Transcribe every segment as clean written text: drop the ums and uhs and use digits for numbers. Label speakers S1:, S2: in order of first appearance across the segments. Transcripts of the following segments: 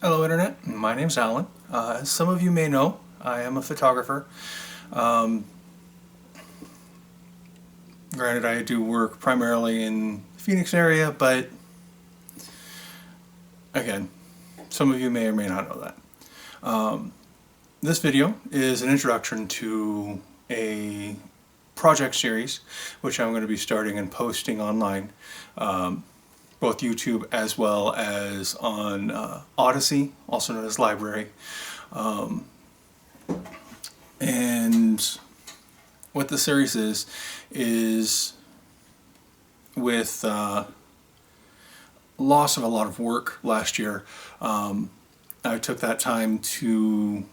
S1: Hello Internet, my name's Alan. As some of you may know, I am a photographer. Um, Granted, I do work primarily in the Phoenix area, but again, some of you may or may not know that. This video is an introduction to a project series which I'm going to be starting and posting online, both YouTube as well as on Odyssey, also known as Library. And what the series is with loss of a lot of work last year, I took that time to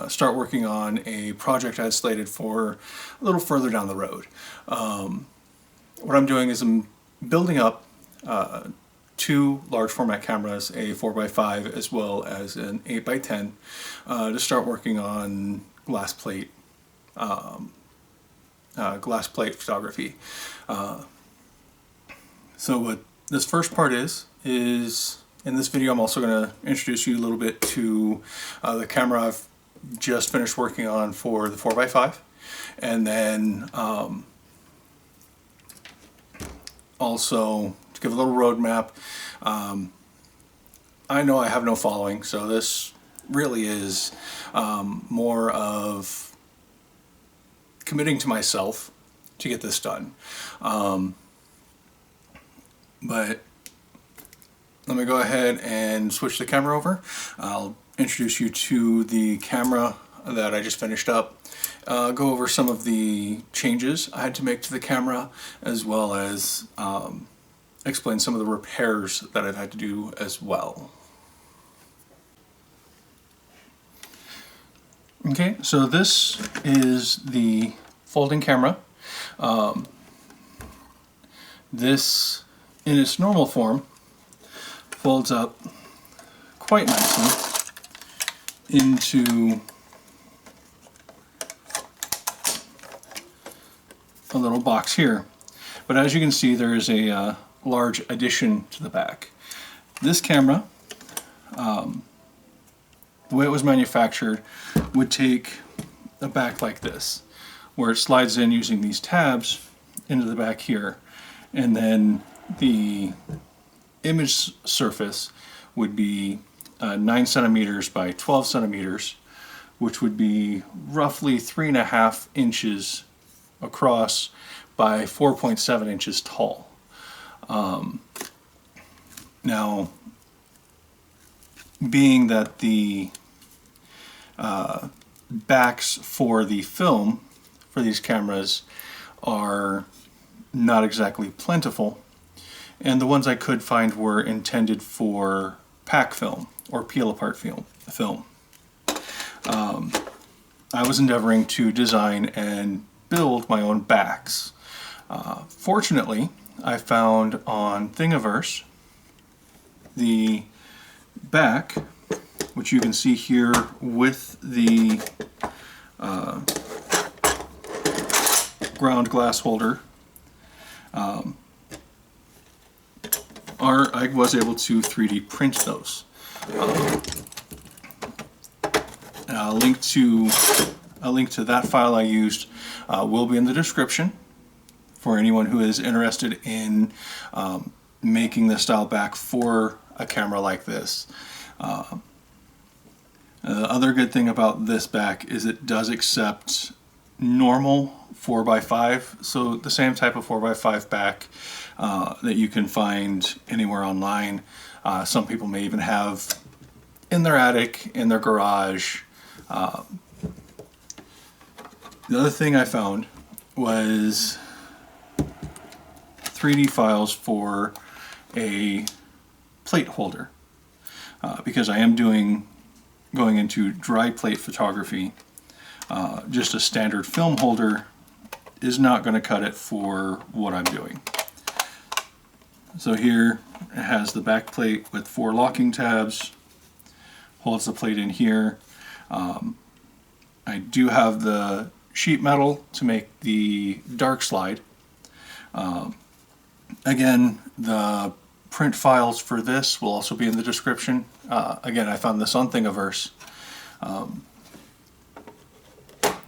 S1: start working on a project I had slated for a little further down the road. What I'm doing is I'm building up two large format cameras, a 4x5 as well as an 8x10, to start working on glass plate photography. So what this first part is in this video I'm also going to introduce you a little bit to the camera I've just finished working on for the 4x5, and then also to give a little roadmap. I know I have no following, so this really is more of committing to myself to get this done. But let me go ahead and switch the camera over. I'll introduce you to the camera that I just finished up, go over some of the changes I had to make to the camera, as well as explain some of the repairs that I've had to do as well. Okay, so this is the folding camera. This, in its normal form, folds up quite nicely into a little box here. But as you can see, there is a large addition to the back. This camera, the way it was manufactured, would take a back like this, where it slides in using these tabs into the back here, and then the image surface would be 9 centimeters by 12 centimeters, which would be roughly 3.5 inches across by 4.7 inches tall. Now, being that the backs for the film for these cameras are not exactly plentiful, and the ones I could find were intended for pack film or peel apart film. I was endeavoring to design and build my own backs. Fortunately, I found on Thingiverse the back, which you can see here with the ground glass holder. I was able to 3D print those. A link to that file I used will be in the description for anyone who is interested in making the style back for a camera like this. The other good thing about this back is it does accept normal 4x5, so the same type of 4x5 back that you can find anywhere online. Some people may even have in their attic, in their garage. The other thing I found was 3D files for a plate holder, because I am going into dry plate photography. Just a standard film holder is not going to cut it for what I'm doing. So here it has the back plate with 4 locking tabs, holds the plate in here. I do have the sheet metal to make the dark slide. Again, the print files for this will also be in the description. Again, I found this on Thingiverse.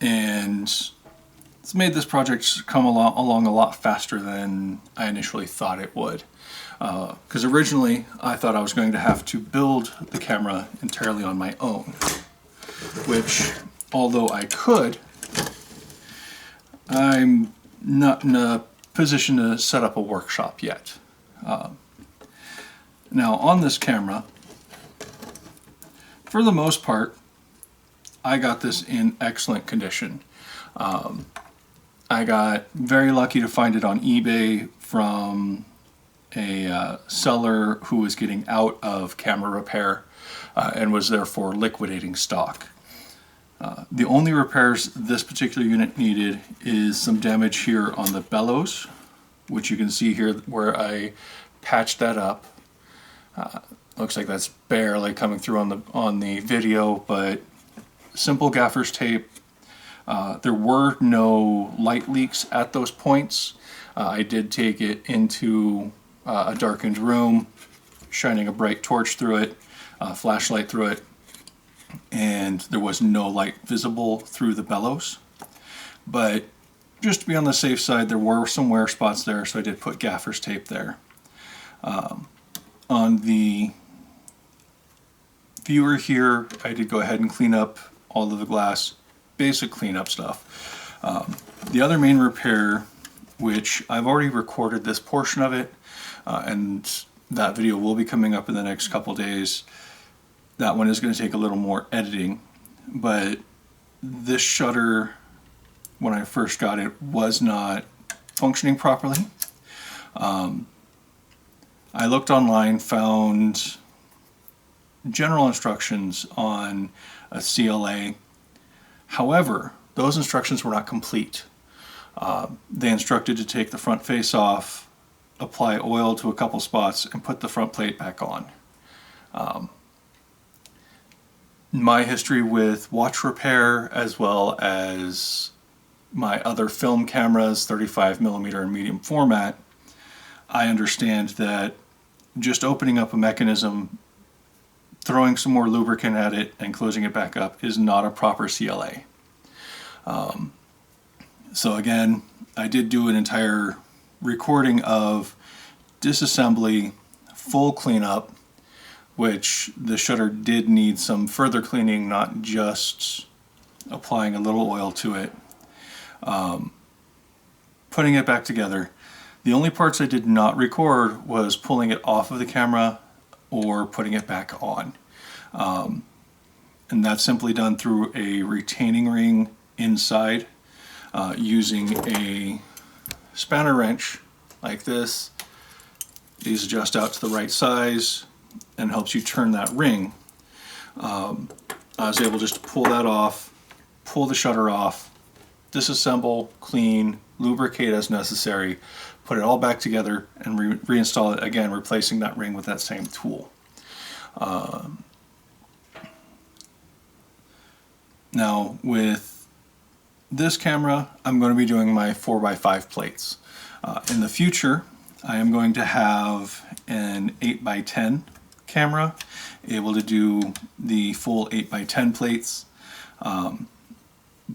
S1: And it's made this project come along a lot faster than I initially thought it would. Because originally I thought I was going to have to build the camera entirely on my own, which, although I could, I'm not in a position to set up a workshop yet. Now on this camera, for the most part, I got this in excellent condition. I got very lucky to find it on eBay from a seller who was getting out of camera repair and was therefore liquidating stock. The only repairs this particular unit needed is some damage here on the bellows, which you can see here where I patched that up. Looks like that's barely coming through on the video, but simple gaffer's tape. There were no light leaks at those points. I did take it into a darkened room, shining a bright torch through it, flashlight through it, and there was no light visible through the bellows. But just to be on the safe side, there were some wear spots there, so I did put gaffer's tape there. On the viewer here, I did go ahead and clean up all of the glass, basic cleanup stuff. The other main repair, which I've already recorded this portion of it, and that video will be coming up in the next couple days. That one is going to take a little more editing, but this shutter, when I first got it, was not functioning properly. I looked online, found general instructions on a CLA. However, those instructions were not complete. They instructed to take the front face off, apply oil to a couple spots, and put the front plate back on. My history with watch repair, as well as my other film cameras, 35mm and medium format, I understand that just opening up a mechanism, throwing some more lubricant at it, and closing it back up is not a proper CLA. So again, I did do an entire recording of disassembly, full cleanup, which the shutter did need some further cleaning, not just applying a little oil to it. Putting it back together. The only parts I did not record was pulling it off of the camera or putting it back on. And that's simply done through a retaining ring inside, using a spanner wrench like this. These adjust out to the right size and helps you turn that ring. I was able just to pull that off, pull the shutter off, disassemble, clean, lubricate as necessary, put it all back together, and reinstall it again, replacing that ring with that same tool. Now with this camera, I'm going to be doing my 4x5 plates. In the future, I am going to have an 8x10 camera, able to do the full 8x10 plates.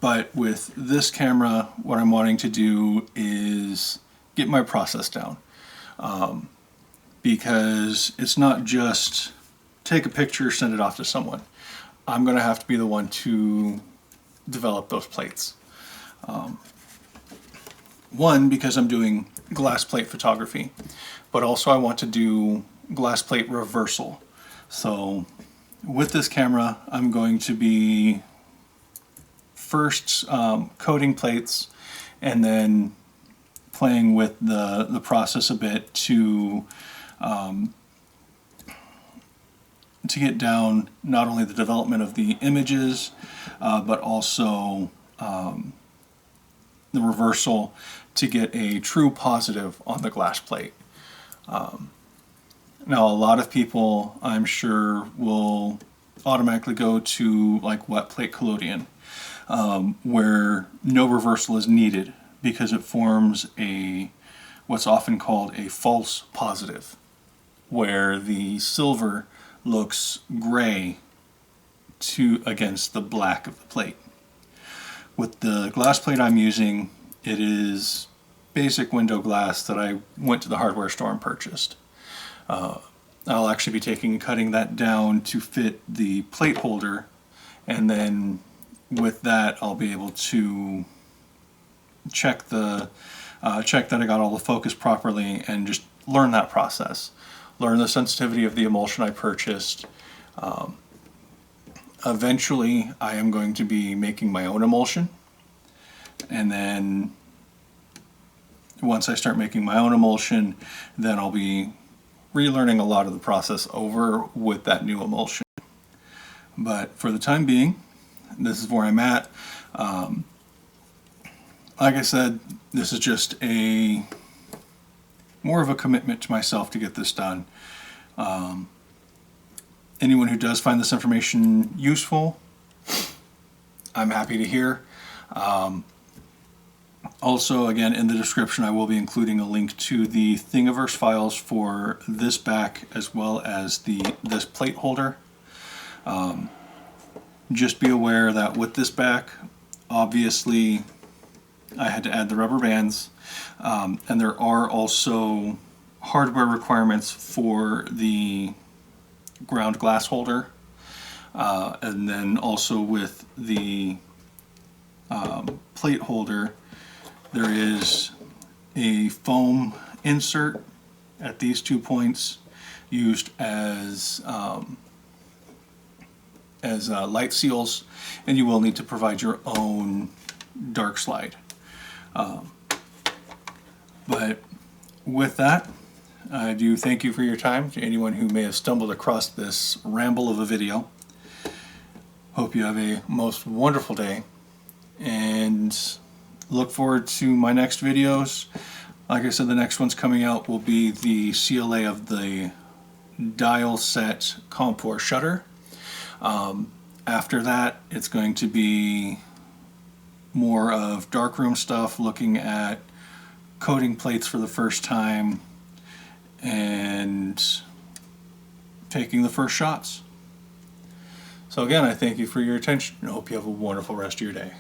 S1: But with this camera, what I'm wanting to do is get my process down. Because it's not just take a picture, send it off to someone. I'm going to have to be the one to develop those plates. One, because I'm doing glass plate photography, but also I want to do glass plate reversal. So with this camera, I'm going to be first coating plates and then playing with the process a bit to get down not only the development of the images, but also the reversal to get a true positive on the glass plate. Now, a lot of people, I'm sure, will automatically go to like wet plate collodion, where no reversal is needed because it forms what's often called a false positive. where the silver looks gray against the black of the plate. With the glass plate I'm using, it is basic window glass that I went to the hardware store and purchased. I'll actually be cutting that down to fit the plate holder, and then with that I'll be able to check that I got all the focus properly and just learn that process. Learn the sensitivity of the emulsion I purchased. Eventually I am going to be making my own emulsion, and then once I start making my own emulsion, then I'll be relearning a lot of the process over with that new emulsion. But for the time being, this is where I'm at. Like I said, this is just more of a commitment to myself to get this done. Anyone who does find this information useful, I'm happy to hear. Also, again, in the description I will be including a link to the Thingiverse files for this back as well as this plate holder. Just be aware that with this back, obviously I had to add the rubber bands, and there are also hardware requirements for the ground glass holder, and then also with the plate holder there is a foam insert at these 2 points used as light seals, and you will need to provide your own dark slide. But with that, I do thank you for your time. To anyone who may have stumbled across this ramble of a video, hope you have a most wonderful day, and look forward to my next videos. Like I said, the next one's coming out will be the CLA of the dial set Compor shutter. After that, it's going to be more of darkroom stuff, looking at coating plates for the first time and taking the first shots. So again, I thank you for your attention and hope you have a wonderful rest of your day.